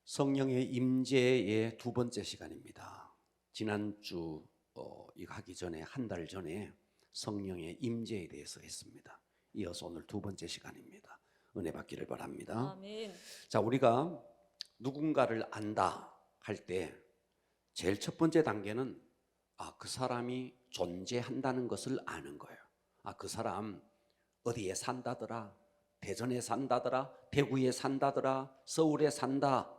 성령의 임재의 두 번째 시간입니다. 지난주 이거 하기 전에 한 달 전에 성령의 임재에 대해서 했습니다. 이어서 오늘 두 번째 시간입니다. 은혜 받기를 바랍니다. 아멘. 자, 우리가 누군가를 안다 할 때 제일 첫 번째 단계는 그 사람이 존재한다는 것을 아는 거예요. 그 사람 어디에 산다더라, 대전에 산다더라, 대구에 산다더라, 서울에 산다.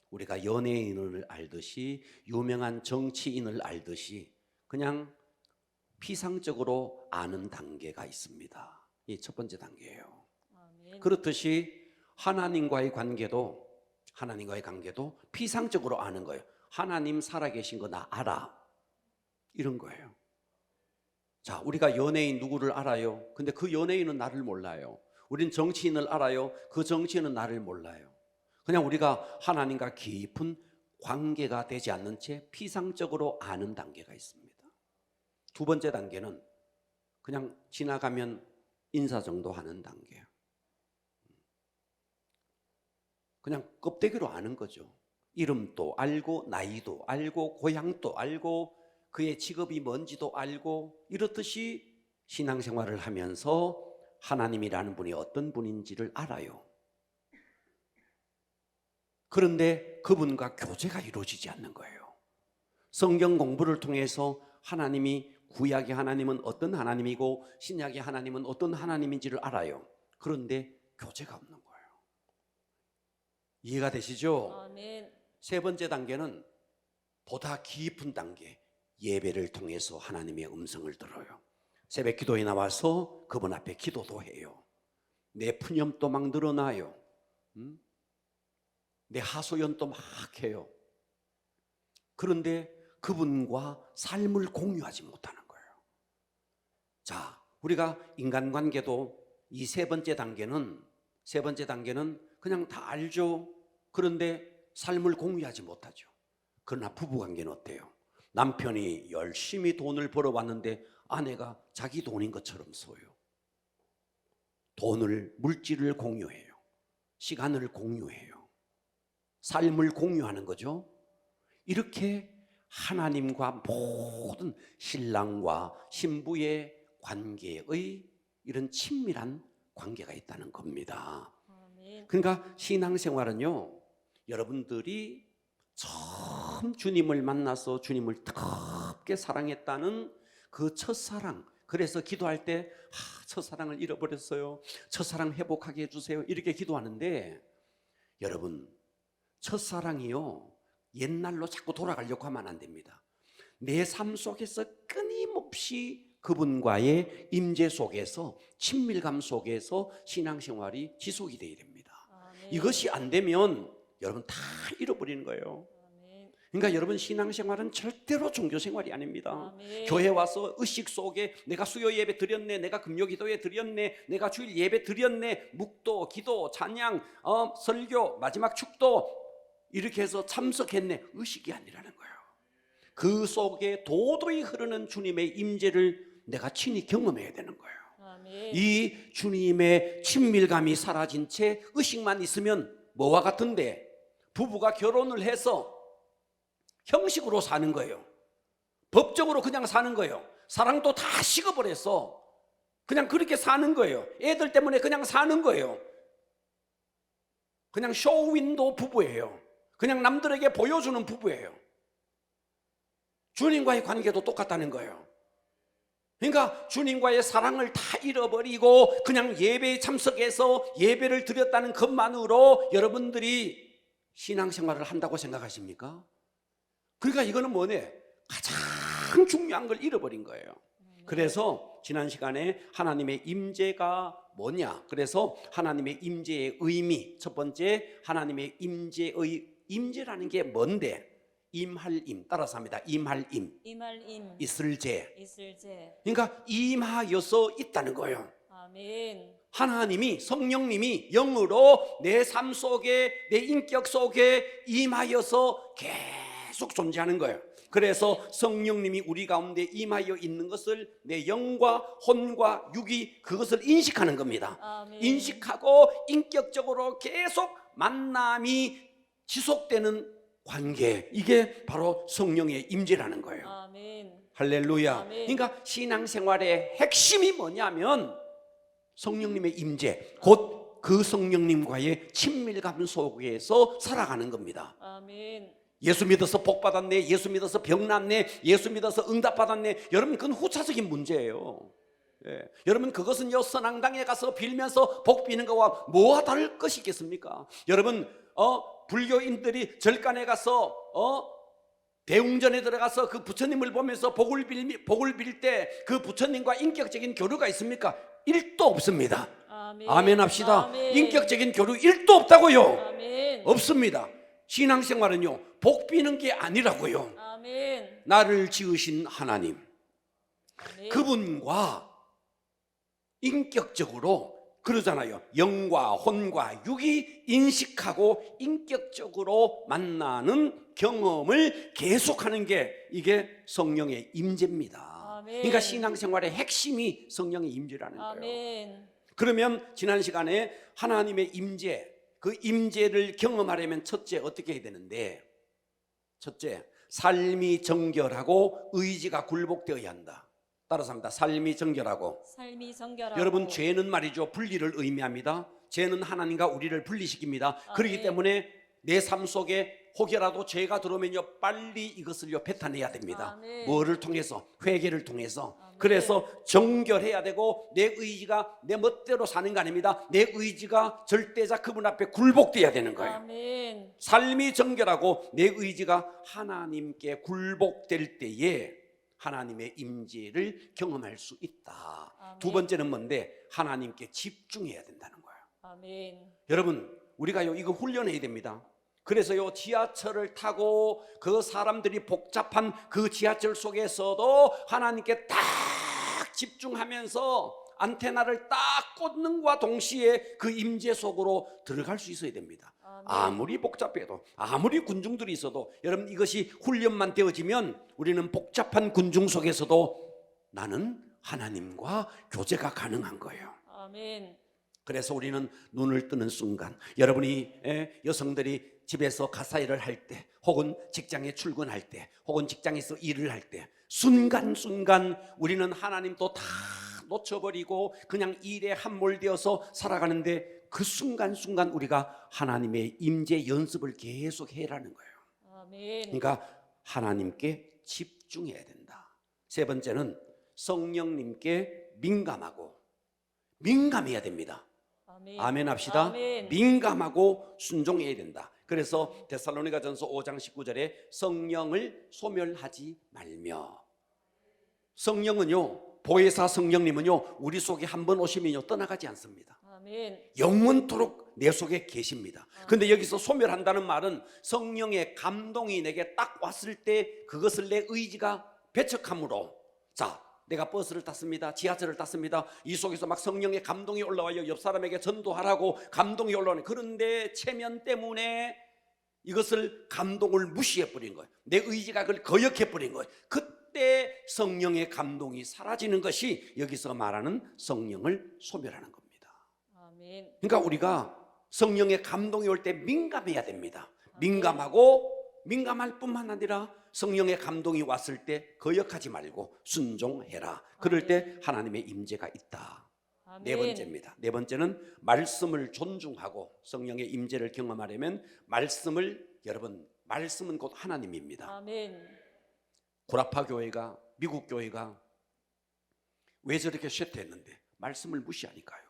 우리가 연예인을 알듯이 유명한 정치인을 알듯이 그냥 피상적으로 아는 단계가 있습니다. 이 첫 번째 단계예요. 아멘. 그렇듯이 하나님과의 관계도 피상적으로 아는 거예요. 하나님 살아계신 거 나 알아. 이런 거예요. 자, 우리가 연예인 누구를 알아요? 근데 그 연예인은 나를 몰라요. 우린 정치인을 알아요. 그 정치인은 나를 몰라요. 그냥 우리가 하나님과 깊은 관계가 되지 않는 채 피상적으로 아는 단계가 있습니다. 두 번째 단계는 그냥 지나가면 인사 정도 하는 단계예요. 그냥 껍데기로 아는 거죠. 이름도 알고 나이도 알고 고향도 알고 그의 직업이 뭔지도 알고, 이렇듯이 신앙생활을 하면서 하나님이라는 분이 어떤 분인지를 알아요. 그런데 그분과 교제가 이루어지지 않는 거예요. 성경 공부를 통해서 하나님이, 구약의 하나님은 어떤 하나님이고 신약의 하나님은 어떤 하나님인지를 알아요. 그런데 교제가 없는 거예요. 이해가 되시죠? 아멘. 세 번째 단계는 보다 깊은 단계, 예배를 통해서 하나님의 음성을 들어요. 새벽 기도에 나와서 그분 앞에 기도도 해요. 내 푸념도 막 늘어나요. 내 하소연도 막 해요. 그런데 그분과 삶을 공유하지 못하는 거예요. 자, 우리가 인간관계도 이 세 번째 단계는 그냥 다 알죠. 그런데 삶을 공유하지 못하죠. 그러나 부부관계는 어때요? 남편이 열심히 돈을 벌어왔는데 아내가 자기 돈인 것처럼 써요. 돈을, 물질을 공유해요. 시간을 공유해요. 삶을 공유하는 거죠. 이렇게 하나님과 모든 신랑과 신부의 관계의 이런 친밀한 관계가 있다는 겁니다. 아멘. 그러니까 신앙생활은요, 여러분들이 처음 주님을 만나서 주님을 뜨겁게 사랑했다는 그 첫사랑, 그래서 기도할 때 첫사랑을 잃어버렸어요, 첫사랑 회복하게 해주세요, 이렇게 기도하는데, 여러분 첫사랑이요 옛날로 자꾸 돌아가려고 하면 안 됩니다. 내 삶 속에서 끊임없이 그분과의 임재 속에서, 친밀감 속에서 신앙생활이 지속이 되어야 됩니다. 아멘. 이것이 안 되면 여러분 다 잃어버리는 거예요. 아멘. 그러니까 여러분 신앙생활은 절대로 종교생활이 아닙니다. 아멘. 교회 와서 의식 속에 내가 수요 예배 드렸네, 내가 금요 기도회 드렸네, 내가 주일 예배 드렸네, 묵도, 기도, 찬양, 설교, 마지막 축도 이렇게 해서 참석했네, 의식이 아니라는 거예요. 그 속에 도도히 흐르는 주님의 임재를 내가 친히 경험해야 되는 거예요. 아멘. 이 주님의 친밀감이 사라진 채 의식만 있으면 뭐와 같은데, 부부가 결혼을 해서 형식으로 사는 거예요. 법적으로 그냥 사는 거예요. 사랑도 다 식어버려서 그냥 그렇게 사는 거예요. 애들 때문에 그냥 사는 거예요. 그냥 쇼윈도 부부예요. 그냥 남들에게 보여주는 부부예요. 주님과의 관계도 똑같다는 거예요. 그러니까 주님과의 사랑을 다 잃어버리고 그냥 예배에 참석해서 예배를 드렸다는 것만으로 여러분들이 신앙생활을 한다고 생각하십니까? 그러니까 이거는 뭐냐? 가장 중요한 걸 잃어버린 거예요. 그래서 지난 시간에 하나님의 임재가 뭐냐? 그래서 하나님의 임재의 의미, 첫 번째 하나님의 임재라는 게 뭔데? 임할 임, 따라서 합니다. 임할 임, 임할 임. 있을 재. 있을 재. 그러니까 임하여서 있다는 거예요. 아멘. 하나님이, 성령님이 영으로 내 삶 속에, 내 인격 속에 임하여서 계속 존재하는 거예요. 그래서 성령님이 우리 가운데 임하여 있는 것을 내 영과 혼과 육이 그것을 인식하는 겁니다. 아멘. 인식하고 인격적으로 계속 만남이 지속되는 관계, 이게 바로 성령의 임재라는 거예요. 아멘. 할렐루야. 아멘. 그러니까 신앙생활의 핵심이 뭐냐면 성령님의 임재, 곧 그 성령님과의 친밀감 속에서 살아가는 겁니다. 아멘. 예수 믿어서 복 받았네, 예수 믿어서 병 났네, 예수 믿어서 응답 받았네. 여러분, 그건 후차적인 문제예요. 예. 여러분, 그것은요 선앙당에 가서 빌면서 복 비는 것과 뭐가 다를 것이 있겠습니까? 여러분, 불교인들이 절간에 가서 대웅전에 들어가서 그 부처님을 보면서 복을 빌 때 그 부처님과 인격적인 교류가 있습니까? 1도 없습니다. 아멘. 아멘 합시다. 아멘. 인격적인 교류 1도 없다고요. 아멘. 없습니다. 신앙생활은요 복 비는 게 아니라고요. 아멘. 나를 지으신 하나님, 아멘. 그분과 인격적으로, 그러잖아요, 영과 혼과 육이 인식하고 인격적으로 만나는 경험을 계속하는 게 이게 성령의 임재입니다. 아멘. 그러니까 신앙생활의 핵심이 성령의 임재라는 거예요. 아멘. 그러면 지난 시간에 하나님의 임재, 그 임재를 경험하려면 첫째 어떻게 해야 되는데, 첫째, 삶이 정결하고 의지가 굴복되어야 한다. 따라서 합니다. 삶이 정결하고. 삶이 정결하고. 여러분, 죄는 말이죠 분리를 의미합니다. 죄는 하나님과 우리를 분리시킵니다. 그렇기 때문에 내 삶 속에 혹여라도 죄가 들어오면요 빨리 이것을요 뱉어내야 됩니다. 아멘. 뭐를 통해서? 회개를 통해서. 아멘. 그래서 정결해야 되고, 내 의지가 내 멋대로 사는 거 아닙니다. 내 의지가 절대자 그분 앞에 굴복돼야 되는 거예요. 아멘. 삶이 정결하고 내 의지가 하나님께 굴복될 때에 하나님의 임재를 경험할 수 있다. 아멘. 두 번째는 뭔데? 하나님께 집중해야 된다는 거예요. 아멘. 여러분, 우리가요 이거 훈련해야 됩니다. 그래서요 지하철을 타고 그 사람들이 복잡한 그 지하철 속에서도 하나님께 딱 집중하면서 안테나를 딱 꽂는과 동시에 그 임재 속으로 들어갈 수 있어야 됩니다. 아멘. 아무리 복잡해도, 아무리 군중들이 있어도, 여러분 이것이 훈련만 되어지면 우리는 복잡한 군중 속에서도 나는 하나님과 교제가 가능한 거예요. 아멘. 그래서 우리는 눈을 뜨는 순간, 여러분이 여성들이 집에서 가사일을 할 때, 혹은 직장에 출근할 때, 혹은 직장에서 일을 할 때, 순간순간 우리는 하나님도 다 놓쳐버리고 그냥 일에 함몰되어서 살아가는데, 그 순간순간 우리가 하나님의 임재 연습을 계속 해라는 거예요. 아멘. 그러니까 하나님께 집중해야 된다. 세 번째는 성령님께 민감해야 됩니다. 아멘. 아멘 합시다. 아멘. 민감하고 순종해야 된다. 그래서 데살로니가전서 5장 19절에 성령을 소멸하지 말며, 성령은요, 보혜사 성령님은요 우리 속에 한번 오시면요 떠나가지 않습니다. 아멘. 영원토록 내 속에 계십니다. 근데 여기서 소멸한다는 말은 성령의 감동이 내게 딱 왔을 때 그것을 내 의지가 배척함으로, 자, 내가 버스를 탔습니다, 지하철을 탔습니다, 이 속에서 막 성령의 감동이 올라와요. 옆 사람에게 전도하라고 감동이 올라오네. 그런데 체면 때문에 이것을 감동을 무시해버린 거예요. 내 의지가 그걸 거역해버린 거예요. 그때 성령의 감동이 사라지는 것이 여기서 말하는 성령을 소멸하는 겁니다. 아멘. 그러니까 우리가 성령의 감동이 올 때 민감해야 됩니다. 아멘. 민감할 뿐만 아니라 성령의 감동이 왔을 때 거역하지 말고 순종해라. 그럴 때 하나님의 임재가 있다. 아멘. 네 번째입니다. 네 번째는 말씀을 존중하고 성령의 임재를 경험하려면 여러분 말씀은 곧 하나님입니다. 아멘. 구라파 교회가, 미국 교회가 왜 저렇게 쇠퇴했는데? 말씀을 무시하니까요.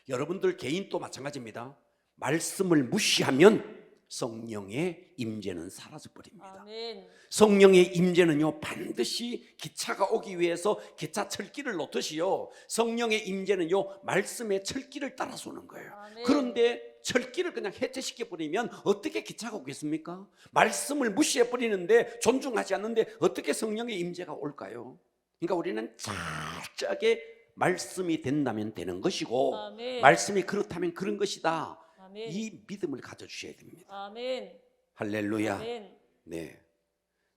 여러분들 개인도 마찬가지입니다. 말씀을 무시하면 성령의 임재는 사라져버립니다. 아멘. 성령의 임재는요 반드시 기차가 오기 위해서 기차 철길을 놓듯이요, 성령의 임재는요 말씀의 철길을 따라서 오는 거예요. 아멘. 그런데 철길을 그냥 해체시켜 버리면 어떻게 기차가 오겠습니까? 말씀을 무시해 버리는데, 존중하지 않는데 어떻게 성령의 임재가 올까요? 그러니까 우리는 철저하게 말씀이 된다면 되는 것이고, 아멘. 말씀이 그렇다면 그런 것이다, 아멘. 이 믿음을 가져주셔야 됩니다. 아멘. 할렐루야. 아멘. 네.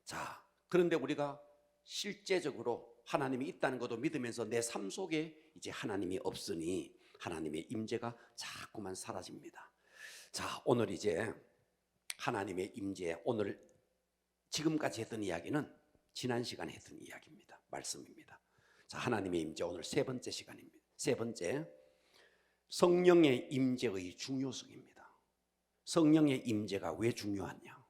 자, 그런데 우리가 실제적으로 하나님이 있다는 것도 믿으면서 내 삶 속에 이제 하나님이 없으니 하나님의 임재가 자꾸만 사라집니다. 자, 오늘 이제 하나님의 임재, 오늘 지금까지 했던 이야기는 지난 시간에 했던 이야기입니다. 말씀입니다. 자, 하나님의 임재, 오늘 세 번째 시간입니다. 세 번째, 성령의 임재의 중요성입니다. 성령의 임재가 왜 중요하냐?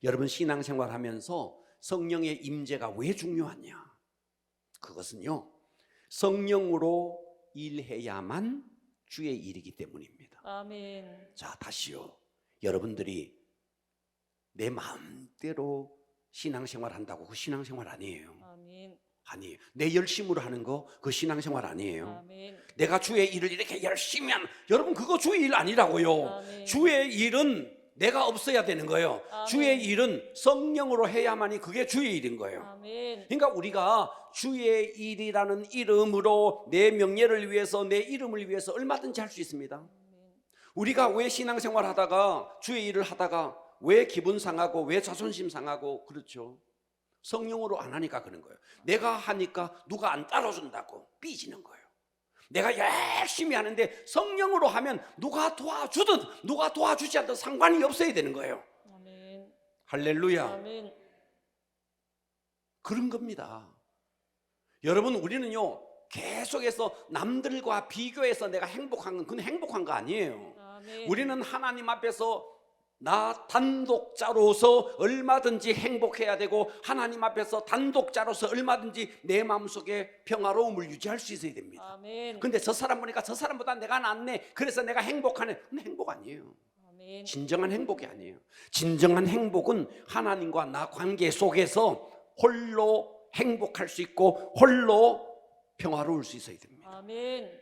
여러분 신앙생활 하면서 성령의 임재가 왜 중요하냐? 그것은요, 성령으로 일해야만 주의 일이기 때문입니다. 아멘. 자, 다시요. 여러분들이 내 마음대로 신앙생활 한다고 그 신앙생활 아니에요. 아멘. 아니에요. 내 열심으로 하는 거 그 신앙생활 아니에요. 아멘. 내가 주의 일을 이렇게 열심히 하는, 여러분 그거 주의 일 아니라고요. 아멘. 주의 일은 내가 없어야 되는 거예요. 아멘. 주의 일은 성령으로 해야만이 그게 주의 일인 거예요. 아멘. 그러니까 우리가 주의 일이라는 이름으로 내 명예를 위해서, 내 이름을 위해서 얼마든지 할 수 있습니다. 우리가 왜 신앙생활 하다가, 주의 일을 하다가 왜 기분 상하고 왜 자존심 상하고 그렇죠? 성령으로 안 하니까 그런 거예요. 내가 하니까 누가 안 따라준다고 삐지는 거예요. 내가 열심히 하는데 성령으로 하면 누가 도와주든 누가 도와주지 않든 상관이 없어야 되는 거예요. 아멘. 할렐루야. 아멘. 그런 겁니다. 여러분, 우리는요 계속해서 남들과 비교해서 내가 행복한 건 그건 행복한 거 아니에요. 아멘. 우리는 하나님 앞에서 나 단독자로서 얼마든지 행복해야 되고, 하나님 앞에서 단독자로서 얼마든지 내 마음속에 평화로움을 유지할 수 있어야 됩니다. 아멘. 근데 저 사람 보니까 저 사람보다 내가 낫네, 그래서 내가 행복하네. 그건 행복 아니에요. 아멘. 진정한 행복이 아니에요. 진정한 행복은 하나님과 나 관계 속에서 홀로 행복할 수 있고 홀로 평화로울 수 있어야 됩니다. 아멘.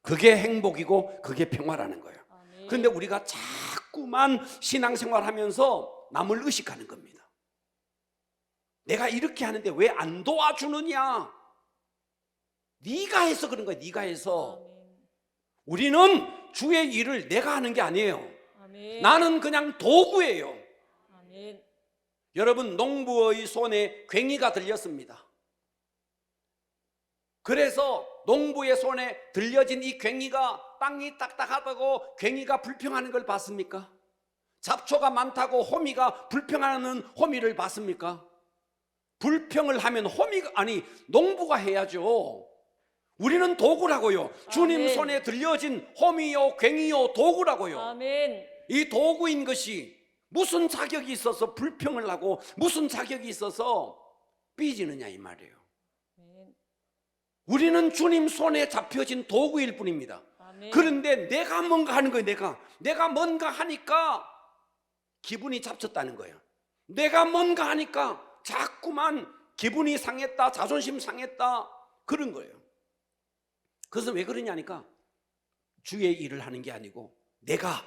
그게 행복이고 그게 평화라는 거예요. 아멘. 그런데 우리가 자꾸만 신앙생활 하면서 남을 의식하는 겁니다. 내가 이렇게 하는데 왜 안 도와주느냐? 네가 해서 그런 거야. 네가 해서. 아멘. 우리는 주의 일을 내가 하는 게 아니에요. 아멘. 나는 그냥 도구예요. 아멘. 여러분, 농부의 손에 괭이가 들렸습니다. 그래서 농부의 손에 들려진 이 괭이가 땅이 딱딱하다고 괭이가 불평하는 걸 봤습니까? 잡초가 많다고 호미가 불평하는 호미를 봤습니까? 불평을 하면 호미가, 아니 농부가 해야죠. 우리는 도구라고요. 주님 아멘. 손에 들려진 호미요 괭이요 도구라고요. 아멘. 이 도구인 것이 무슨 자격이 있어서 불평을 하고 무슨 자격이 있어서 삐지느냐 이 말이에요. 아멘. 우리는 주님 손에 잡혀진 도구일 뿐입니다. 아멘. 그런데 내가 뭔가 하는 거예요. 내가 뭔가 하니까 기분이 잡쳤다는 거예요. 내가 뭔가 하니까 자꾸만 기분이 상했다, 자존심 상했다, 그런 거예요. 그래서 왜 그러냐니까 주의 일을 하는 게 아니고 내가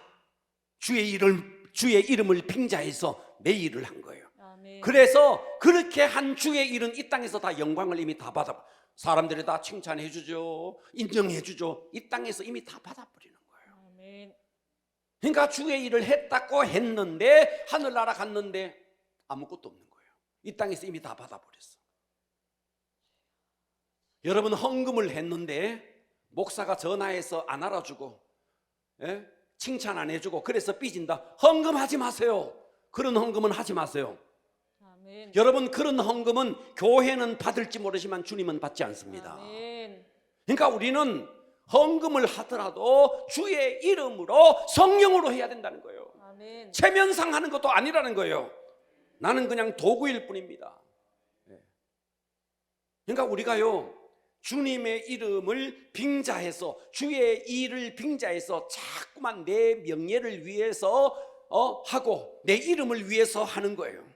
주의 이름을 빙자해서 내 일을 한 거예요. 아멘. 그래서 그렇게 한 주의 일은 이 땅에서 다 영광을 이미 다 받아, 사람들이 다 칭찬해 주죠, 인정해 주죠. 이 땅에서 이미 다 받아버리는 거예요. 아멘. 그러니까 주의 일을 했다고 했는데 하늘나라 갔는데 아무것도 없는 거예요. 이 땅에서 이미 다 받아버렸어. 여러분, 헌금을 했는데 목사가 전화해서 안 알아주고, 예? 칭찬 안 해주고 그래서 삐진다. 헌금하지 마세요. 그런 헌금은 하지 마세요. 아멘. 여러분, 그런 헌금은 교회는 받을지 모르지만 주님은 받지 않습니다. 아멘. 그러니까 우리는 헌금을 하더라도 주의 이름으로 성령으로 해야 된다는 거예요. 아멘. 체면상 하는 것도 아니라는 거예요. 나는 그냥 도구일 뿐입니다. 그러니까 우리가요 주님의 이름을 빙자해서, 주의 일을 빙자해서 자꾸만 내 명예를 위해서 하고 내 이름을 위해서 하는 거예요.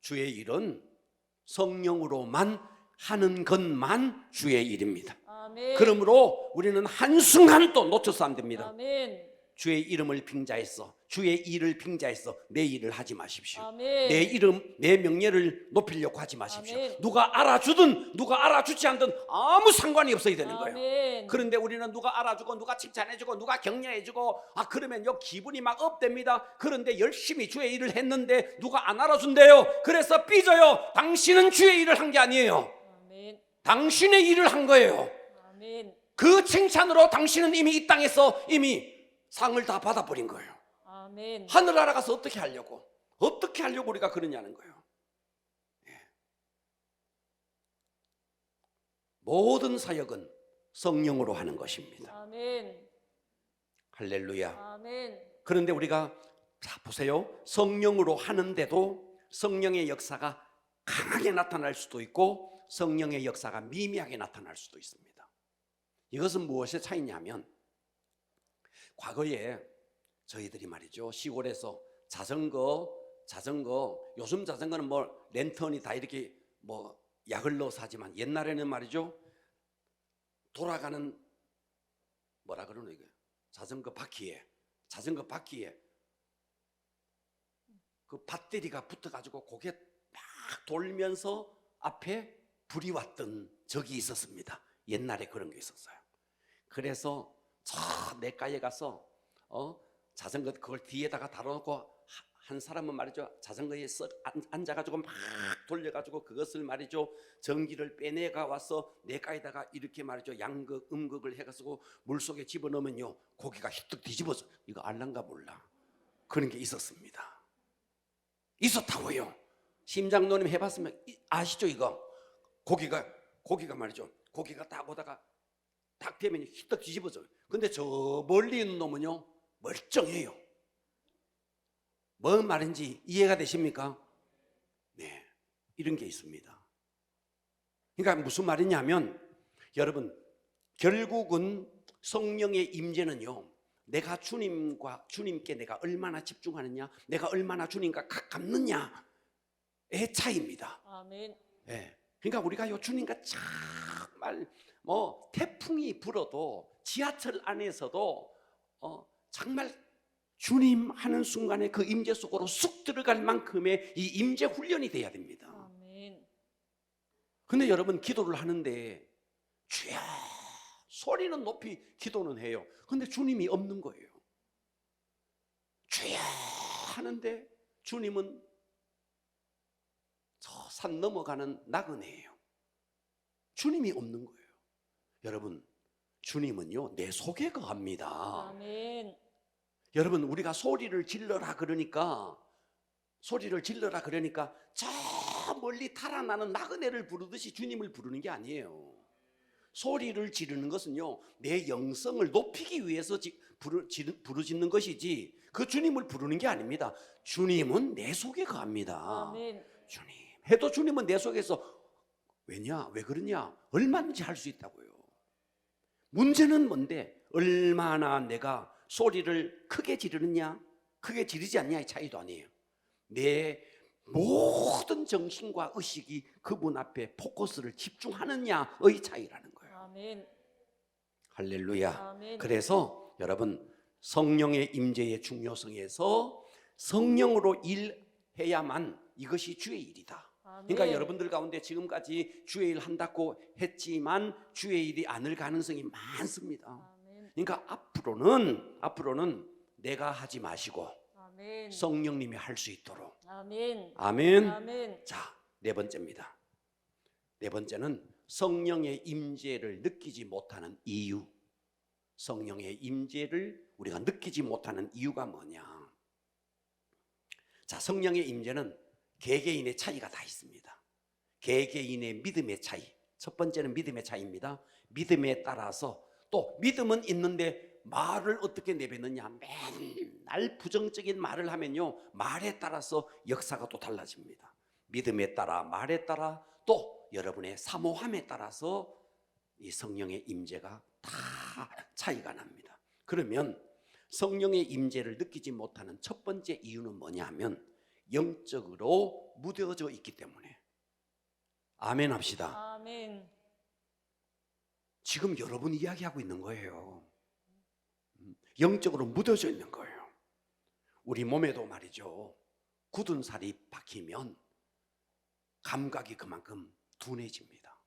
주의 일은 성령으로만 하는 것만 주의 일입니다. 아멘. 그러므로 우리는 한순간도 놓쳐서 안 됩니다. 아멘. 주의 이름을 빙자해서, 주의 일을 빙자해서 내 일을 하지 마십시오. 아멘. 내 이름, 내 명예를 높이려고 하지 마십시오. 아멘. 누가 알아주든 누가 알아주지 않든 아무 상관이 없어야 되는 거예요. 아멘. 그런데 우리는 누가 알아주고 누가 칭찬해주고 누가 격려해주고 그러면요 기분이 막 업됩니다. 그런데 열심히 주의 일을 했는데 누가 안 알아준대요. 그래서 삐져요. 당신은 주의 일을 한 게 아니에요. 아멘. 당신의 일을 한 거예요. 아멘. 그 칭찬으로 당신은 이미 이 땅에서 이미 상을 다 받아버린 거예요. 아멘. 아멘. 하늘나라 가서 어떻게 하려고 우리가 그러냐는 거예요. 예. 모든 사역은 성령으로 하는 것입니다. 아멘. 할렐루야. 아멘. 그런데 우리가 자 보세요. 성령으로 하는데도 성령의 역사가 강하게 나타날 수도 있고 성령의 역사가 미미하게 나타날 수도 있습니다. 이것은 무엇의 차이냐면 과거에 저희들이 말이죠 시골에서 자전거 요즘 자전거는 뭐 랜턴이 다 이렇게 뭐 약을 넣어서 하지만 옛날에는 말이죠 돌아가는 뭐라 그러노 이거 자전거 바퀴에 그 배터리가 붙어가지고 고개 막 돌면서 앞에 불이 왔던 적이 있었습니다. 옛날에 그런 게 있었어요. 그래서 저 내과에 가서 자전거 그걸 뒤에다가 달아놓고 한 사람은 말이죠 자전거에 썩 앉아가지고 막 돌려가지고 그것을 말이죠 전기를 빼내가 와서 내과에다가 이렇게 말이죠 양극 음극을 해가지고 물속에 집어넣으면요 고기가 휘뜩 뒤집어져. 이거 알란가 몰라. 그런 게 있었습니다. 있었다고요. 심장노님 해봤으면 아시죠? 이거 고기가 말이죠 고기가 딱 오다가 딱 되면 휘떡 뒤집어져요. 근데 저 멀리 있는 놈은요 멀쩡해요. 뭔 말인지 이해가 되십니까? 네, 이런 게 있습니다. 그러니까 무슨 말이냐면 여러분 결국은 성령의 임재는요 내가 주님께 내가 얼마나 집중하느냐 내가 얼마나 주님과 가깝느냐의 차이입니다. 아멘. 네. 그러니까 우리가 요 주님과 정말 뭐 태풍이 불어도 지하철 안에서도 정말 주님 하는 순간에 그 임재 속으로 쑥 들어갈 만큼의 이 임재 훈련이 돼야 됩니다. 아멘. 근데 여러분 기도를 하는데 주여 소리는 높이 기도는 해요. 근데 주님이 없는 거예요. 주여 하는데 주님은 저 산 넘어가는 나그네예요. 주님이 없는 거예요. 여러분 주님은요 내 속에 거합니다. 아멘. 여러분 우리가 소리를 질러라 그러니까 저 멀리 달아나는 나그네를 부르듯이 주님을 부르는 게 아니에요. 소리를 지르는 것은요 내 영성을 높이기 위해서 부르짖는 것이지 그 주님을 부르는 게 아닙니다. 주님은 내 속에 거합니다. 아멘. 주님 해도 주님은 내 속에서 왜 그러냐 얼마든지 할 수 있다고요. 문제는 뭔데 얼마나 내가 소리를 크게 지르느냐 크게 지르지 않냐의 차이도 아니에요. 내 모든 정신과 의식이 그분 앞에 포커스를 집중하느냐의 차이라는 거예요. 아멘. 할렐루야. 아멘. 그래서 여러분 성령의 임재의 중요성에서 성령으로 일해야만 이것이 주의 일이다. 아멘. 그러니까 여러분들 가운데 지금까지 주의 일 한다고 했지만 주의 일이 아닐 가능성이 많습니다. 아멘. 그러니까 앞으로는 내가 하지 마시고 아멘. 성령님이 할 수 있도록. 아멘. 아멘. 아멘. 자, 네 번째입니다. 네 번째는 성령의 임재를 느끼지 못하는 이유. 성령의 임재를 우리가 느끼지 못하는 이유가 뭐냐? 자, 성령의 임재는 개개인의 차이가 다 있습니다. 개개인의 믿음의 차이. 첫 번째는 믿음의 차이입니다. 믿음에 따라서 또 믿음은 있는데 말을 어떻게 내뱉느냐. 맨날 부정적인 말을 하면요 말에 따라서 역사가 또 달라집니다. 믿음에 따라 말에 따라 또 여러분의 사모함에 따라서 이 성령의 임재가 다 차이가 납니다. 그러면 성령의 임재를 느끼지 못하는 첫 번째 이유는 뭐냐 하면 영적으로 무뎌져 있기 때문에. 아멘 합시다. 아멘. 지금 여러분 이야기하고 있는 거예요. 영적으로 묻어져 있는 거예요. 우리 몸에도 말이죠 굳은 살이 박히면 감각이 그만큼 둔해집니다.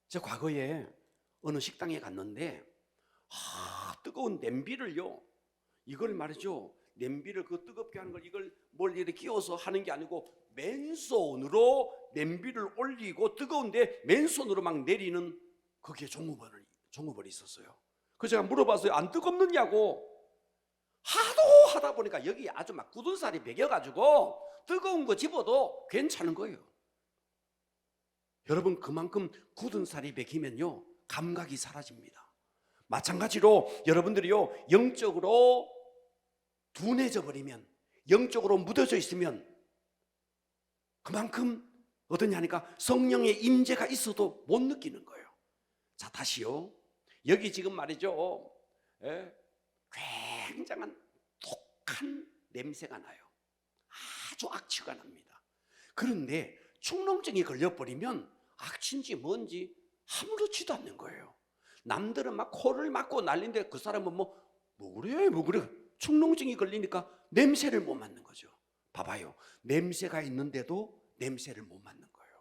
제가 과거에 어느 식당에 갔는데 뜨거운 냄비를요 이걸 말이죠 냄비를 그 뜨겁게 하는 걸 이걸 뭘 이렇게 끼워서 하는 게 아니고 맨손으로 냄비를 올리고 뜨거운데 맨손으로 막 내리는 거기에 종업원이 있었어요. 그래서 제가 물어봤어요. 안 뜨겁느냐고. 하도 하다 보니까 여기 아주 막 굳은 살이 배겨가지고 뜨거운 거 집어도 괜찮은 거예요. 여러분, 그만큼 굳은 살이 배기면요 감각이 사라집니다. 마찬가지로 여러분들이요 영적으로 둔해져 버리면, 영적으로 묻어져 있으면 그만큼 어떠냐니까 성령의 임재가 있어도 못 느끼는 거예요. 자, 다시요. 여기 지금 말이죠, 굉장한 독한 냄새가 나요. 아주 악취가 납니다. 그런데 축농증이 걸려버리면 악취인지 뭔지 아무렇지도 않는 거예요. 남들은 막 코를 막고 난리인데 그 사람은 뭐 그래 축농증이 걸리니까 냄새를 못 맡는 거죠. 봐봐요, 냄새가 있는데도 냄새를 못 맡는 거예요.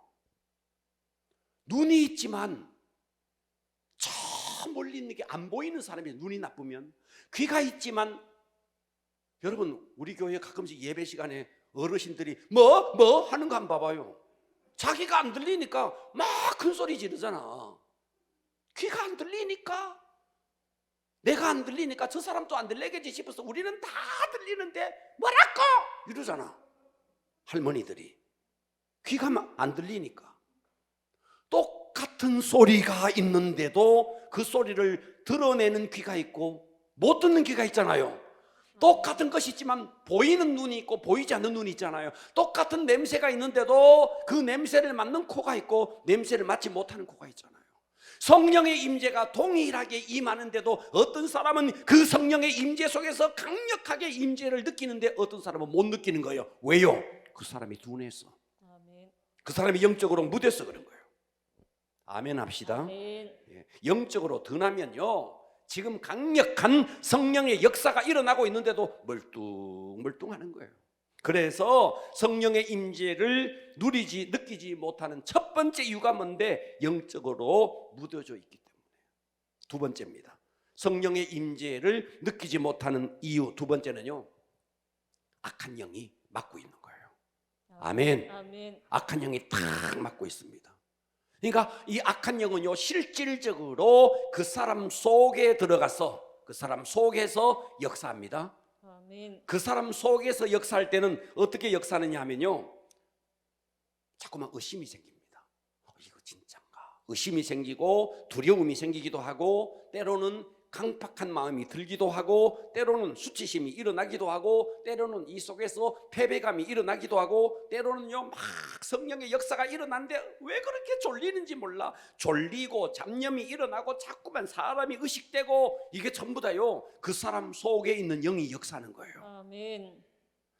눈이 있지만 저 멀리 있는 게 안 보이는 사람이 눈이 나쁘면, 귀가 있지만, 여러분 우리 교회 가끔씩 예배 시간에 어르신들이 뭐 하는 거 한번 봐봐요. 자기가 안 들리니까 막 큰 소리 지르잖아. 귀가 안 들리니까, 내가 안 들리니까 저 사람도 안 들리겠지 싶어서 우리는 다 들리는데 뭐라고 이러잖아. 할머니들이 귀가 안 들리니까. 똑같은 소리가 있는데도 그 소리를 드러내는 귀가 있고 못 듣는 귀가 있잖아요. 똑같은 것이 있지만 보이는 눈이 있고 보이지 않는 눈이 있잖아요. 똑같은 냄새가 있는데도 그 냄새를 맡는 코가 있고 냄새를 맡지 못하는 코가 있잖아요. 성령의 임재가 동일하게 임하는데도 어떤 사람은 그 성령의 임재 속에서 강력하게 임재를 느끼는데 어떤 사람은 못 느끼는 거예요. 왜요? 그 사람이 둔해서, 그 사람이 영적으로 무뎌서 그런 거예요. 아멘 합시다. 아멘. 영적으로 둔하면요 지금 강력한 성령의 역사가 일어나고 있는데도 멀뚱멀뚱하는 거예요. 그래서 성령의 임재를 느끼지 못하는 첫 번째 이유가 뭔데? 영적으로 묻어져 있기 때문에. 두 번째입니다. 성령의 임재를 느끼지 못하는 이유 두 번째는요, 악한 영이 맡고 있는 거예요. 아멘. 아멘. 악한 영이 탁 맡고 있습니다. 그러니까 이 악한 영은요 실질적으로 그 사람 속에 들어가서 그 사람 속에서 역사합니다. 아멘. 그 사람 속에서 역사할 때는 어떻게 역사하느냐 하면요, 자꾸만 의심이 생깁니다. 이거 진짠가? 의심이 생기고 두려움이 생기기도 하고, 때로는 강팍한 마음이 들기도 하고, 때로는 수치심이 일어나기도 하고, 때로는 이 속에서 패배감이 일어나기도 하고, 때로는요 막 성령의 역사가 일어나는데 왜 그렇게 졸리는지 몰라. 졸리고 잡념이 일어나고 자꾸만 사람이 의식되고, 이게 전부 다요 그 사람 속에 있는 영이 역사하는 거예요. 아멘.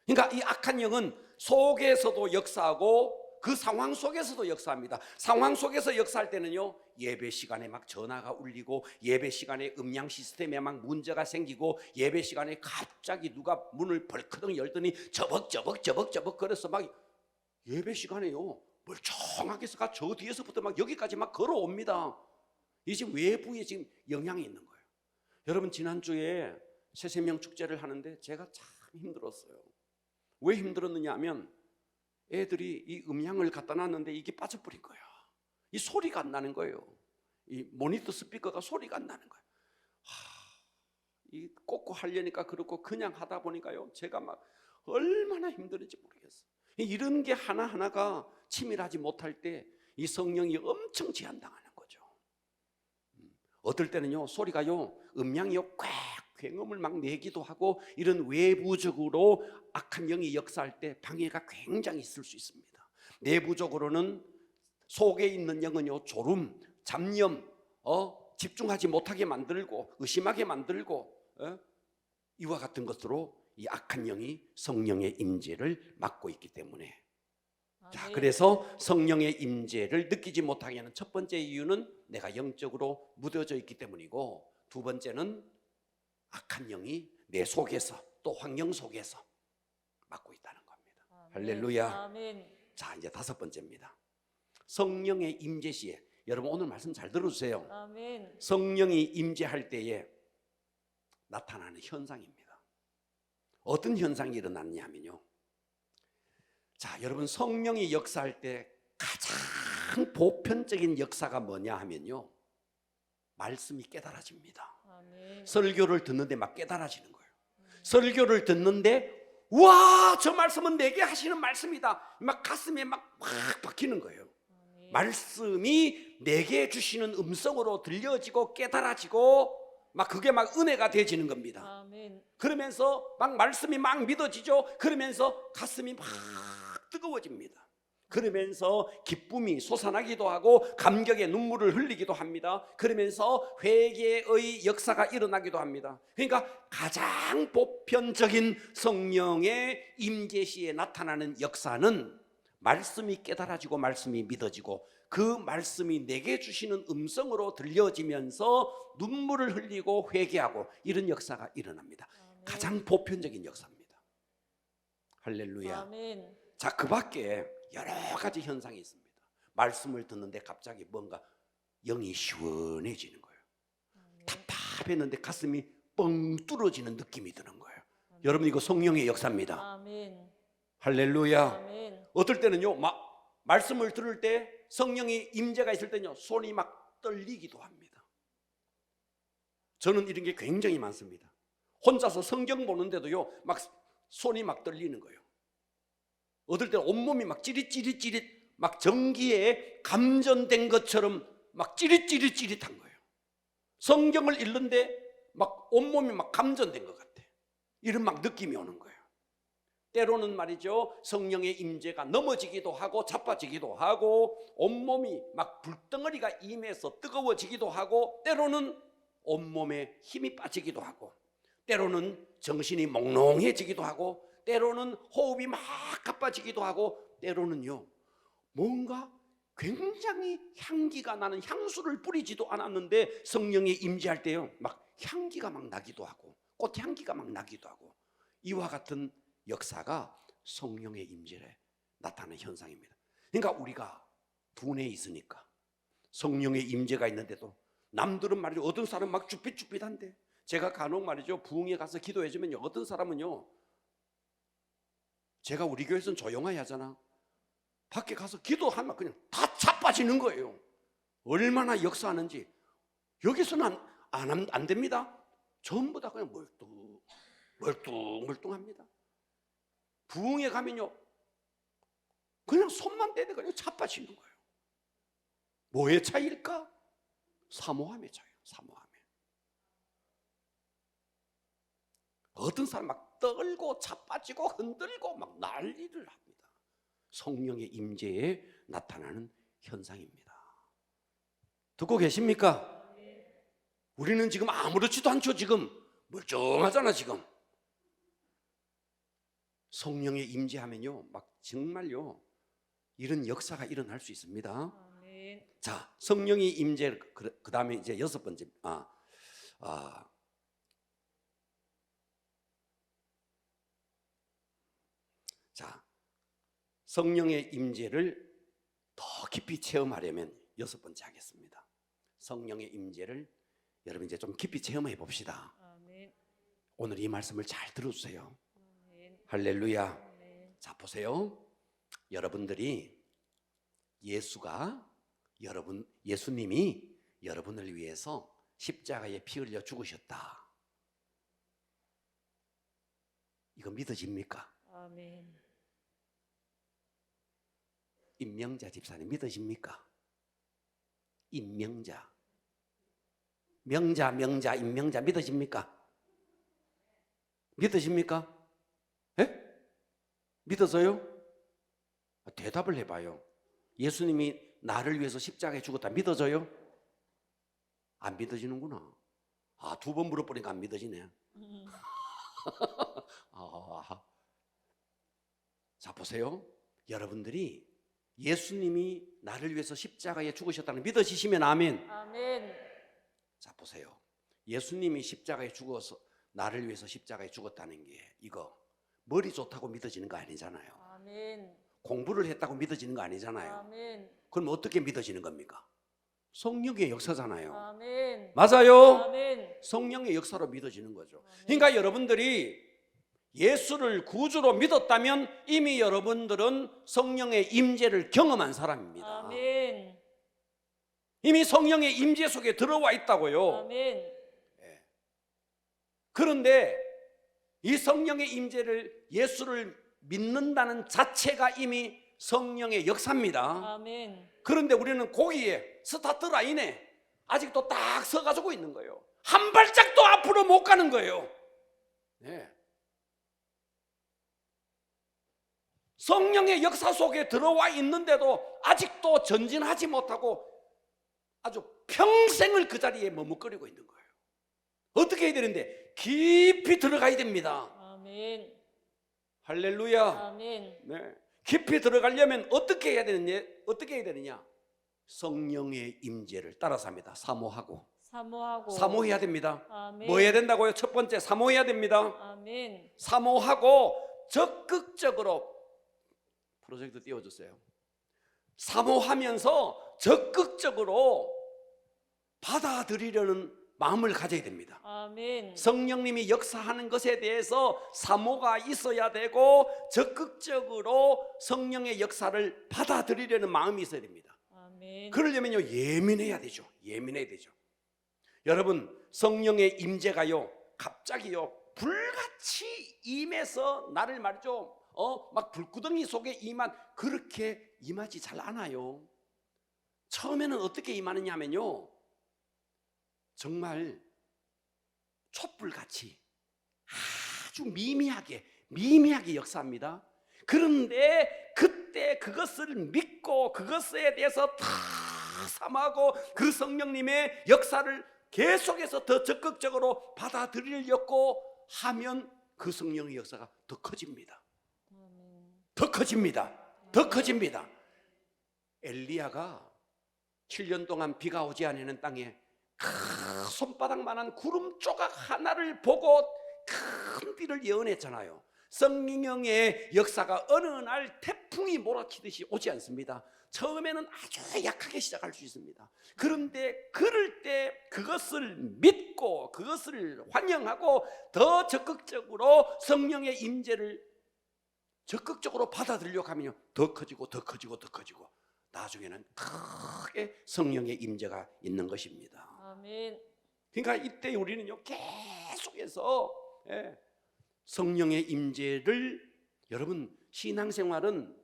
그러니까 이 악한 영은 속에서도 역사하고 그 상황 속에서도 역사합니다. 상황 속에서 역사할 때는요 예배 시간에 막 전화가 울리고, 예배 시간에 음량 시스템에 막 문제가 생기고, 예배 시간에 갑자기 누가 문을 벌크덩 열더니 저벅저벅 거려서 막 예배 시간에요 멀쩡하게 해서 저 뒤에서부터 막 여기까지 막 걸어옵니다. 이 지금 외부에 지금 영향이 있는 거예요. 여러분, 지난주에 새세명 축제를 하는데 제가 참 힘들었어요. 왜 힘들었느냐 하면 애들이 이 음향을 갖다 놨는데 이게 빠져버린 거예요. 이 소리가 안 나는 거예요. 이 모니터 스피커가 소리가 안 나는 거예요. 이 꽂고 하려니까 그렇고 그냥 하다 보니까요 제가 막 얼마나 힘들었는지 모르겠어요. 이런 게 하나하나가 치밀하지 못할 때 이 성령이 엄청 제한당하는 거죠. 어떨 때는요 소리가요 음량이요 꽉 굉음을 막 내기도 하고, 이런 외부적으로 악한 영이 역사할 때 방해가 굉장히 있을 수 있습니다. 내부적으로는 속에 있는 영은요 졸음, 잡념, 집중하지 못하게 만들고 의심하게 만들고, 이와 같은 것으로 이 악한 영이 성령의 임재를 막고 있기 때문에. 자, 그래서 성령의 임재를 느끼지 못하게 하는 첫 번째 이유는 내가 영적으로 묻어져 있기 때문이고, 두 번째는 악한 영이 내 속에서 또 환경 속에서 맡고 있다는 겁니다. 아멘. 할렐루야. 아멘. 자, 이제 다섯 번째입니다. 성령의 임재 시에, 여러분 오늘 말씀 잘 들어주세요. 아멘. 성령이 임재할 때에 나타나는 현상입니다. 어떤 현상이 일어났냐 하면요, 자, 여러분 성령이 역사할 때 가장 보편적인 역사가 뭐냐 하면요, 말씀이 깨달아집니다. 아멘. 설교를 듣는데 막 깨달아지는 거예요. 설교를 듣는데 와, 저 말씀은 내게 하시는 말씀이다. 막 가슴에 막 박히는 거예요. 아멘. 말씀이 내게 주시는 음성으로 들려지고 깨달아지고 막 그게 막 은혜가 되지는 겁니다. 아멘. 그러면서 막 말씀이 막 믿어지죠. 그러면서 가슴이 막 뜨거워집니다. 그러면서 기쁨이 솟아나기도 하고 감격의 눈물을 흘리기도 합니다. 그러면서 회개의 역사가 일어나기도 합니다. 그러니까 가장 보편적인 성령의 임재 시에 나타나는 역사는 말씀이 깨달아지고 말씀이 믿어지고 그 말씀이 내게 주시는 음성으로 들려지면서 눈물을 흘리고 회개하고 이런 역사가 일어납니다. 아멘. 가장 보편적인 역사입니다. 할렐루야. 아멘. 자, 그 밖에 여러 가지 현상이 있습니다. 말씀을 듣는데 갑자기 뭔가 영이 시원해지는 거예요. 아멘. 답답했는데 가슴이 뻥 뚫어지는 느낌이 드는 거예요. 여러분, 이거 성령의 역사입니다. 아멘. 할렐루야. 아멘. 어떨 때는요, 말씀을 들을 때 성령이 임재가 있을 때는요, 손이 막 떨리기도 합니다. 저는 이런 게 굉장히 많습니다. 혼자서 성경 보는데도요, 막 손이 막 떨리는 거예요. 어떨 때는 온몸이 막 찌릿찌릿찌릿 막 전기에 감전된 것처럼 막 찌릿찌릿찌릿한 거예요. 성경을 읽는데 막 온몸이 막 감전된 것 같아. 이런 막 느낌이 오는 거예요. 때로는 말이죠, 성령의 임재가 넘어지기도 하고 자빠지기도 하고 온몸이 막 불덩어리가 임해서 뜨거워지기도 하고 때로는 온몸에 힘이 빠지기도 하고 때로는 정신이 몽롱해지기도 하고 때로는 호흡이 막 가빠지기도 하고 때로는요, 뭔가 굉장히 향기가 나는 향수를 뿌리지도 않았는데 성령이 임재할 때요, 막 향기가 막 나기도 하고 꽃향기가 막 나기도 하고 이와 같은 역사가 성령의 임재에 나타나는 현상입니다. 그러니까 우리가 둔해 있으니까 성령의 임재가 있는데도 남들은 말이죠, 어떤 사람은 막 쭈삣쭈삣한데 제가 간혹 말이죠, 부흥회 가서 기도해주면요, 어떤 사람은요, 제가 우리 교회에서는 조용하게 하잖아. 밖에 가서 기도하면 그냥 다 자빠지는 거예요. 얼마나 역사하는지. 여기서는 안 됩니다. 전부 다 그냥 멀뚱멀뚱합니다. 부흥회 가면요, 그냥 손만 대도 그냥 자빠지는 거예요. 뭐의 차이일까? 사모함의 차이예요. 사모함의. 어떤 사람 막 떨고 자빠지고 흔들고 막 난리를 합니다. 성령의 임재에 나타나는 현상입니다. 듣고 계십니까? 우리는 지금 아무렇지도 않죠. 지금 멀쩡하잖아. 지금 성령의 임재하면요, 막 정말요 이런 역사가 일어날 수 있습니다. 아멘. 자, 성령의 임재, 그 다음에 이제 여섯 번째, 자, 성령의 임재를 더 깊이 체험하려면 여섯 번째 하겠습니다. 성령의 임재를 여러분 이제 좀 깊이 체험해 봅시다. 아멘. 오늘 이 말씀을 잘 들어주세요. 아멘. 할렐루야. 아멘. 자, 보세요. 여러분들이 예수님이 여러분을 위해서 십자가에 피 흘려 죽으셨다. 이거 믿어집니까? 아멘. 임명자 집사님 믿어집니까? 임명자, 명자, 임명자 믿어집니까? 믿으십니까? 예? 믿어서요? 대답을 해봐요. 예수님이 나를 위해서 십자가에 죽었다 믿어져요? 안 믿어지는구나. 두 번 물어보니까 안 믿어지네. 자, 보세요. 여러분들이 예수님이 나를 위해서 십자가에 죽으셨다는 믿어지시면 아멘. 아멘. 자, 보세요. 예수님이 십자가에 죽어서 나를 위해서 십자가에 죽었다는 게 이거 머리 좋다고 믿어지는 거 아니잖아요. 아멘. 공부를 했다고 믿어지는 거 아니잖아요. 아멘. 그럼 어떻게 믿어지는 겁니까? 성령의 역사잖아요. 아멘. 맞아요. 아멘. 성령의 역사로 믿어지는 거죠. 그러니까 여러분들이 예수를 구주로 믿었다면 이미 여러분들은 성령의 임재를 경험한 사람입니다. 아멘. 이미 성령의 임재 속에 들어와 있다고요. 아멘. 그런데 이 성령의 임재를 예수를 믿는다는 자체가 이미 성령의 역사입니다. 아멘. 그런데 우리는 거기에 스타트 라인에 아직도 딱 서가지고 있는 거예요. 한 발짝도 앞으로 못 가는 거예요. 네. 성령의 역사 속에 들어와 있는데도 아직도 전진하지 못하고 아주 평생을 그 자리에 머뭇거리고 있는 거예요. 어떻게 해야 되는데? 깊이 들어가야 됩니다. 아멘. 할렐루야. 아멘. 네. 깊이 들어가려면 어떻게 해야 되느냐? 어떻게 해야 되느냐? 성령의 임재를 따라서 합니다. 사모하고. 사모해야 됩니다. 아멘. 뭐 해야 된다고요? 첫 번째, 사모해야 됩니다. 아멘. 사모하고 적극적으로, 프로젝트 띄워주세요. 사모하면서 적극적으로 받아들이려는 마음을 가져야 됩니다. 아멘. 성령님이 역사하는 것에 대해서 사모가 있어야 되고 적극적으로 성령의 역사를 받아들이려는 마음이 있어야 됩니다. 아멘. 그러려면요, 예민해야 되죠. 예민해야 되죠. 여러분, 성령의 임재가요, 갑자기요 불같이 임해서 나를 말이죠, 막 불구덩이 속에 임한, 그렇게 임하지 잘 않아요. 처음에는 어떻게 임하느냐면요, 정말 촛불같이 아주 미미하게 역사합니다. 그런데 그때 그것을 믿고 그것에 대해서 다 삼하고 그 성령님의 역사를 계속해서 더 적극적으로 받아들이려고 하면 그 성령의 역사가 더 커집니다. 더 커집니다. 더 커집니다. 엘리야가 7년 동안 비가 오지 않는 땅에 손바닥만한 구름 조각 하나를 보고 큰 비를 예언했잖아요. 성령의 역사가 어느 날 태풍이 몰아치듯이 오지 않습니다. 처음에는 아주 약하게 시작할 수 있습니다. 그런데 그럴 때 그것을 믿고 그것을 환영하고 더 적극적으로 성령의 임재를 적극적으로 받아들이려고 하면요, 더 커지고 더 커지고 더 커지고 나중에는 크게 성령의 임재가 있는 것입니다. 아멘. 그러니까 이때 우리는요, 계속해서 성령의 임재를, 여러분, 신앙생활은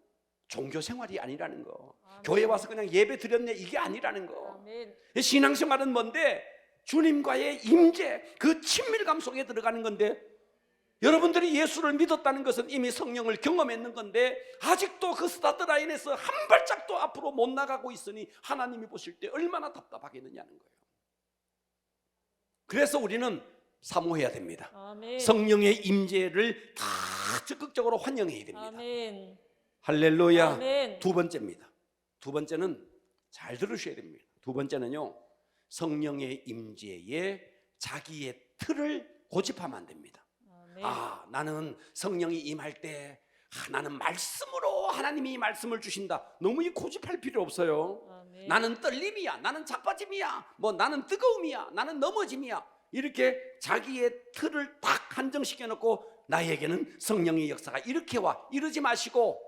종교생활이 아니라는 거, 아멘. 교회 와서 그냥 예배 드렸네, 이게 아니라는 거. 아멘. 신앙생활은 뭔데? 주님과의 임재, 그 친밀감 속에 들어가는 건데, 여러분들이 예수를 믿었다는 것은 이미 성령을 경험했는 건데 아직도 그 스타트 라인에서 한 발짝도 앞으로 못 나가고 있으니 하나님이 보실 때 얼마나 답답하겠느냐는 거예요. 그래서 우리는 사모해야 됩니다. 아멘. 성령의 임재를 다 적극적으로 환영해야 됩니다. 아멘. 할렐루야. 아멘. 두 번째입니다. 두 번째는 잘 들으셔야 됩니다. 두 번째는요, 성령의 임재에 자기의 틀을 고집하면 안 됩니다. 아멘. 나는 성령이 임할 때 나는 말씀으로 하나님이 말씀을 주신다. 너무 고집할 필요 없어요. 아멘. 나는 떨림이야, 나는 자빠짐이야, 뭐 나는 뜨거움이야, 나는 넘어짐이야, 이렇게 자기의 틀을 딱 한정시켜 놓고 나에게는 성령의 역사가 이렇게 와, 이러지 마시고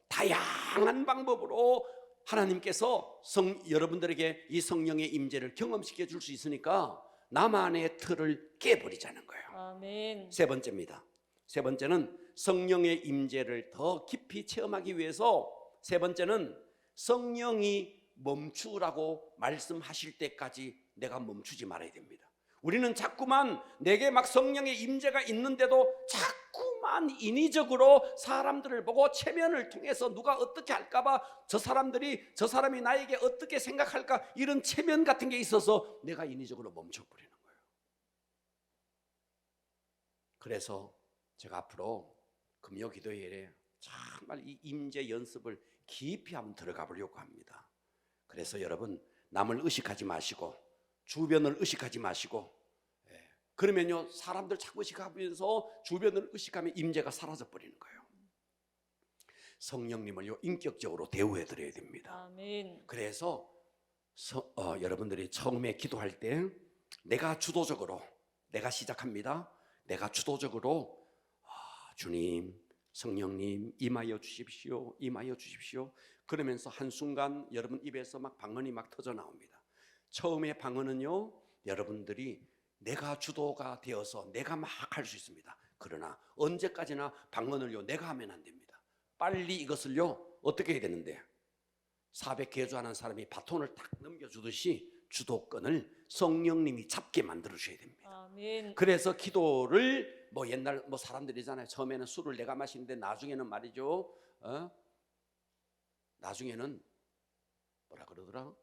다양한 방법으로 하나님께서 여러분들에게 이 성령의 임재를 경험시켜 줄 수 있으니까 나만의 틀을 깨버리자는 거예요. 아멘. 세 번째입니다. 세 번째는 성령의 임재를 더 깊이 체험하기 위해서, 세 번째는 성령이 멈추라고 말씀하실 때까지 내가 멈추지 말아야 됩니다. 우리는 자꾸만 내게 막 성령의 임재가 있는데도 자꾸만 인위적으로 사람들을 보고 체면을 통해서 누가 어떻게 할까봐, 저 사람이 나에게 어떻게 생각할까, 이런 체면 같은 게 있어서 내가 인위적으로 멈춰버리는 거예요. 그래서 제가 앞으로 금요 기도회에 정말 이 임재 연습을 깊이 한번 들어가 보려고 합니다. 그래서 여러분, 남을 의식하지 마시고 주변을 의식하지 마시고, 그러면요, 사람들 자꾸 의식하면서 주변을 의식하면 임재가 사라져 버리는 거예요. 성령님을요, 인격적으로 대우해 드려야 됩니다. 아멘. 그래서 여러분들이 처음에 기도할 때 내가 주도적으로, 내가 시작합니다. 내가 주도적으로 주님, 성령님 임하여 주십시오, 임하여 주십시오. 그러면서 한순간 여러분 입에서 막 방언이 막 터져 나옵니다. 처음에 방언은요, 여러분들이 내가 주도가 되어서 내가 막 할 수 있습니다. 그러나 언제까지나 방언을요 내가 하면 안 됩니다. 빨리 이것을요 어떻게 해야 되는데 400 개조하는 사람이 바톤을 딱 넘겨주듯이 주도권을 성령님이 잡게 만들어 주셔야 됩니다. 아멘. 그래서 기도를 뭐 옛날 뭐 사람들이잖아요. 처음에는 술을 내가 마시는데 나중에는 말이죠. 나중에는 뭐라 그러더라?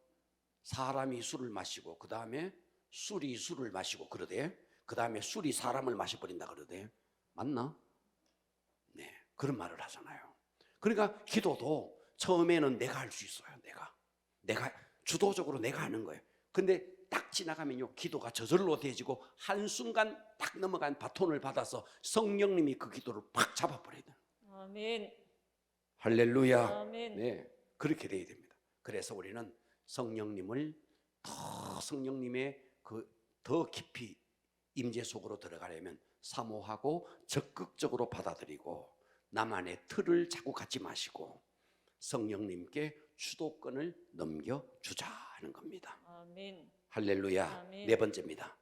사람이 술을 마시고 그 다음에 술이 술을 마시고 그러대. 그 다음에 술이 사람을 마셔버린다 그러대. 맞나? 네, 그런 말을 하잖아요. 그러니까 기도도 처음에는 내가 할 수 있어요. 내가 주도적으로 내가 하는 거예요. 근데 딱 지나가면요 기도가 저절로 되어지고 한순간 딱 넘어간 바톤을 받아서 성령님이 그 기도를 팍 잡아버려야 돼요. 아멘. 할렐루야. 아멘. 네, 그렇게 돼야 됩니다. 그래서 우리는 성령님을 성령님의 더 깊이 임재 속으로 들어가려면 사모하고 적극적으로 받아들이고 나만의 틀을 자꾸 갖지 마시고 성령님께 주도권을 넘겨주자는 겁니다. 아멘. 할렐루야. 아멘. 네 번째입니다.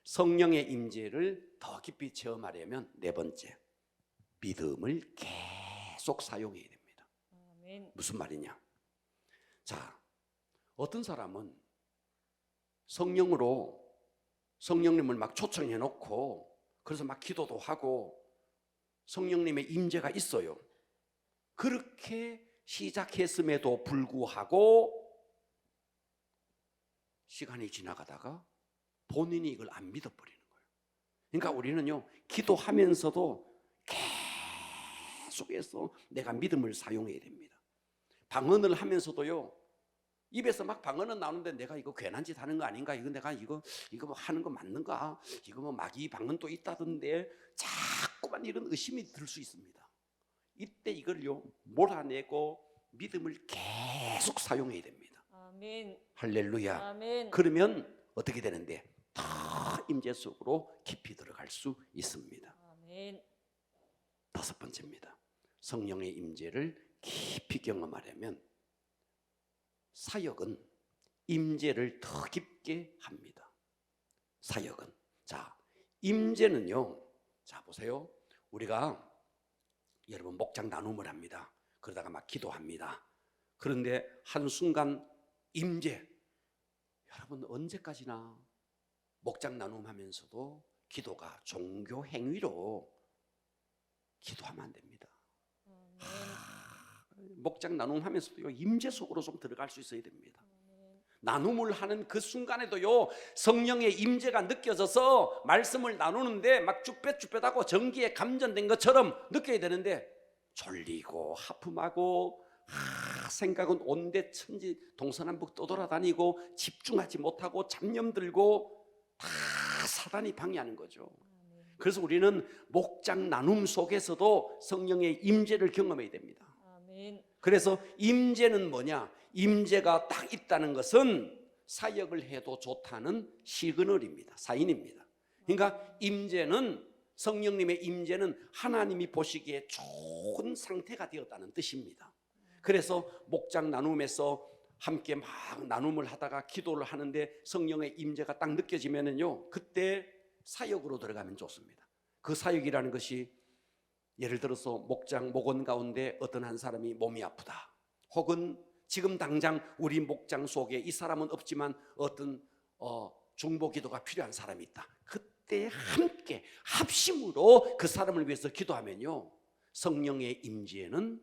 성령의 임재를 더 깊이 체험하려면 네 번째, 믿음을 계속 사용해야 됩니다. 아멘. 무슨 말이냐? 자, 어떤 사람은 성령님을 막 초청해 놓고 그래서 막 기도도 하고 성령님의 임재가 있어요. 그렇게 시작했음에도 불구하고 시간이 지나가다가 본인이 이걸 안 믿어버리는 거예요. 그러니까 우리는요 기도하면서도 계속해서 내가 믿음을 사용해야 됩니다. 방언을 하면서도요 입에서 막 방언은 나오는데 내가 이거 괜한 짓 하는 거 아닌가? 이거 내가 이거 뭐 하는 거 맞는가? 이거 뭐 마귀 방언도 있다던데 자꾸만 이런 의심이 들 수 있습니다. 이때 이걸요 몰아내고 믿음을 계속 사용해야 됩니다. 아멘. 할렐루야. 아멘. 그러면 어떻게 되는데 더 임재 속으로 깊이 들어갈 수 있습니다. 아멘. 다섯 번째입니다. 성령의 임재를 깊이 경험하려면 사역은 임재를 더 깊게 합니다. 사역은 자 임재는요. 자 보세요. 우리가 여러분 목장 나눔을 합니다. 그러다가 막 기도합니다. 그런데 한순간 임재 여러분 언제까지나 목장 나눔하면서도 기도가 종교 행위로 기도하면 안 됩니다. 목장 나눔하면서도요 임재 속으로 좀 들어갈 수 있어야 됩니다. 나눔을 하는 그 순간에도요 성령의 임재가 느껴져서 말씀을 나누는데 막 쭈뼛쭈뼛하고 전기에 감전된 것처럼 느껴야 되는데 졸리고 하품하고 생각은 온데천지 동서남북 떠돌아다니고 집중하지 못하고 잡념 들고 다 사단이 방해하는 거죠. 그래서 우리는 목장 나눔 속에서도 성령의 임재를 경험해야 됩니다. 아멘. 그래서 임재는 뭐냐? 임재가 딱 있다는 것은 사역을 해도 좋다는 시그널입니다. 사인입니다. 그러니까 임재는 성령님의 임재는 하나님이 보시기에 좋은 상태가 되었다는 뜻입니다. 그래서 목장 나눔에서 함께 막 나눔을 하다가 기도를 하는데 성령의 임재가 딱 느껴지면은요 그때 사역으로 들어가면 좋습니다. 그 사역이라는 것이 예를 들어서 목원 가운데 어떤 한 사람이 몸이 아프다 혹은 지금 당장 우리 목장 속에 이 사람은 없지만 어떤 중보기도가 필요한 사람이 있다. 그때 함께 합심으로 그 사람을 위해서 기도하면요 성령의 임재는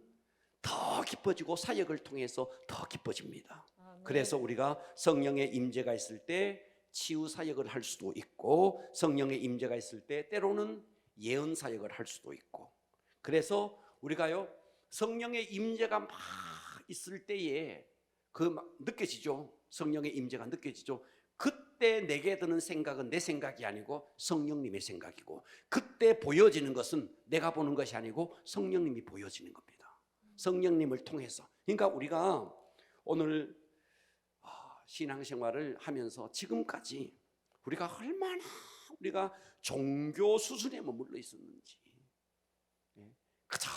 더 깊어지고 사역을 통해서 더 깊어집니다. 아멘. 그래서 우리가 성령의 임재가 있을 때 치유 사역을 할 수도 있고 성령의 임재가 있을 때 때로는 예언 사역을 할 수도 있고 그래서 우리가요 성령의 임재가 막 있을 때에 막 느껴지죠. 성령의 임재가 느껴지죠. 그때 내게 드는 생각은 내 생각이 아니고 성령님의 생각이고 그때 보여지는 것은 내가 보는 것이 아니고 성령님이 보여지는 겁니다. 성령님을 통해서. 그러니까 우리가 오늘 신앙생활을 하면서 지금까지 우리가 얼마나 우리가 종교 수준에 머물러 있었는지 그저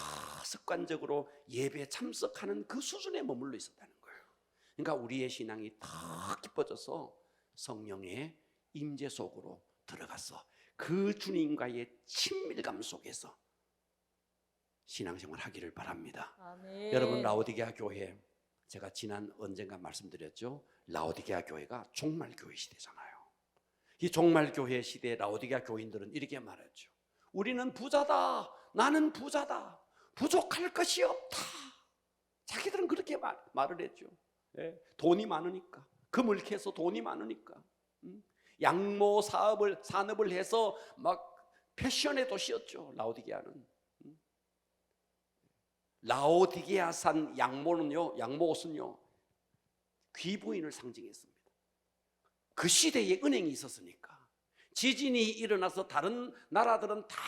습관적으로 예배에 참석하는 그 수준에 머물러 있었다는 거예요. 그러니까 우리의 신앙이 더 깊어져서 성령의 임재 속으로 들어가서 그 주님과의 친밀감 속에서 신앙생활 하기를 바랍니다. 아멘. 여러분, 라오디게아 교회, 제가 지난 언젠가 말씀드렸죠. 라오디게아 교회가 종말교회 시대잖아요. 이 종말교회 시대의 라오디게아 교인들은 이렇게 말했죠. 우리는 부자다. 나는 부자다. 부족할 것이 없다. 자기들은 그렇게 말을 했죠. 예, 돈이 많으니까, 금을 캐서 돈이 많으니까, 양모 산업을 해서 막 패션의 도시였죠. 라오디게아는. 라오디게아산 양모 옷은요, 귀부인을 상징했습니다. 그 시대에 은행이 있었으니까. 지진이 일어나서 다른 나라들은 다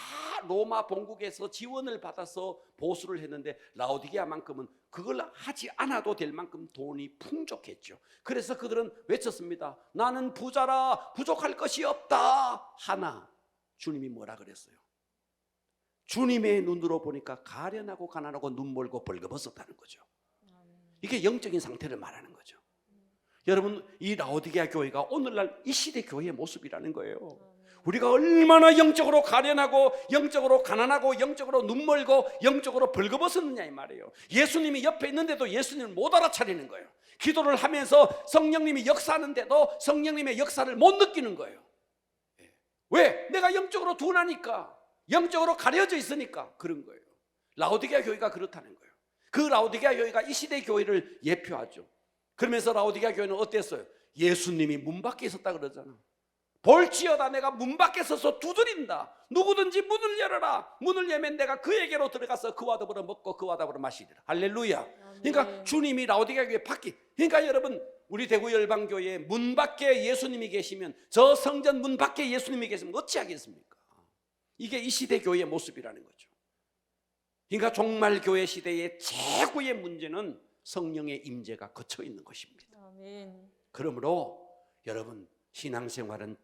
로마 본국에서 지원을 받아서 보수를 했는데 라오디게아만큼은 그걸 하지 않아도 될 만큼 돈이 풍족했죠. 그래서 그들은 외쳤습니다. 나는 부자라, 부족할 것이 없다. 하나, 주님이 뭐라 그랬어요? 주님의 눈으로 보니까 가련하고 가난하고 눈 멀고 벌거벗었다는 거죠. 이게 영적인 상태를 말하는 거죠. 여러분, 이 라오디게아 교회가 오늘날 이 시대 교회의 모습이라는 거예요. 우리가 얼마나 영적으로 가련하고 영적으로 가난하고 영적으로 눈 멀고 영적으로 벌거벗었느냐 이 말이에요. 예수님이 옆에 있는데도 예수님을 못 알아차리는 거예요. 기도를 하면서 성령님이 역사하는데도 성령님의 역사를 못 느끼는 거예요. 왜? 내가 영적으로 둔하니까, 영적으로 가려져 있으니까 그런 거예요. 라오디게아 교회가 그렇다는 거예요. 그 라오디게아 교회가 이 시대 교회를 예표하죠. 그러면서 라오디게아 교회는 어땠어요? 예수님이 문 밖에 있었다 그러잖아. 볼지어다 내가 문 밖에 서서 두드린다. 누구든지 문을 열어라. 문을 열면 내가 그에게로 들어가서 그와 더불어 먹고 그와 더불어 마시리라. 할렐루야. 그러니까 주님이 라오디게아 교회 밖에, 그러니까 여러분, 우리 대구 열방교회 문 밖에 예수님이 계시면, 저 성전 문 밖에 예수님이 계시면 어찌하겠습니까? 이게 이 시대 교회의 모습이라는 거죠. 그러니까 종말교회 시대의 최고의 문제는 성령의 임재가 거쳐 있는 것입니다. 아멘. 그러므로 여러분, 신앙생활은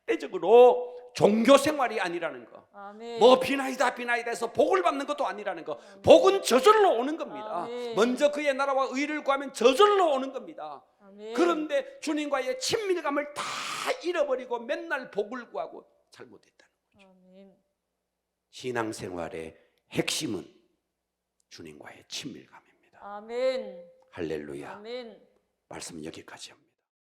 절대적으로 종교생활이 아니라는 거. 아멘. 뭐 비나이다 해서 복을 받는 것도 아니라는 거. 복은 저절로 오는 겁니다. 아멘. 먼저 그의 나라와 의를 구하면 저절로 오는 겁니다. 아멘. 그런데 주님과의 친밀감을 다 잃어버리고 맨날 복을 구하고 잘못했다는 거죠. 아멘. 신앙생활의 핵심은 주님과의 친밀감입니다. 아멘. 할렐루야. 아멘. 말씀은 여기까지 합니다.